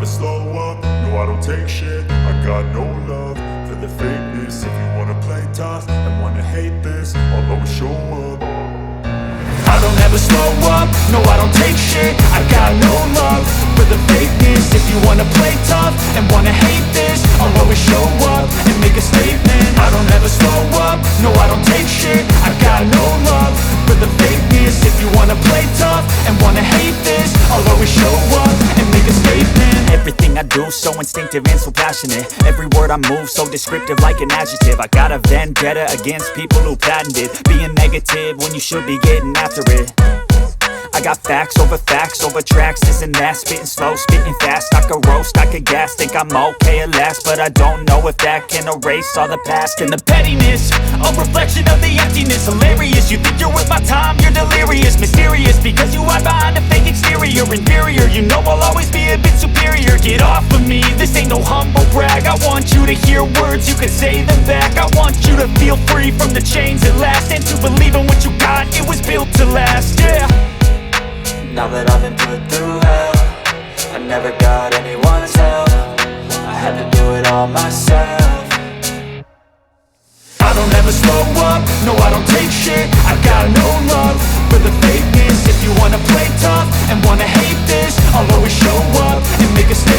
slow up, no I don't take shit. I got no love for the fakeness. If you wanna play tough and wanna hate this, I'll always show up. I don't ever slow up, no I don't take shit. I got no love for the fakeness. If you wanna play tough and wanna hate this, I'll always show up and make a statement. I don't ever slow up, no I don't take shit. I got no love for the fakeness. If you wanna play tough and wanna hate this, I'll always show up and make a statement. Everything I do so instinctive and so passionate. Every word I move so descriptive like an adjective. I got a vendetta against people who patented being negative when you should be getting after it. I got facts over tracks, this and that. Spitting slow, spitting fast, I could roast, I could gas. Think I'm okay at last, but I don't know if that can erase all the past. And the pettiness, a reflection of the emptiness. Hilarious, you think you're worth my time, you're delirious. Mysterious, because you hide behind a fake exterior. Inferior, you know I'll always be a bit superior. Get off of me, this ain't no humble brag. I want you to hear words, you can say them back. I want you to feel free from the chains at last, and to believe in what you got, it was built to last, yeah. Now that I've been put through hell, I never got anyone's help. I had to do it all myself. I don't ever slow up, no I don't take shit. I got no love for the fakeness. If you wanna play tough and wanna hate this, I'll always show up and make a statement.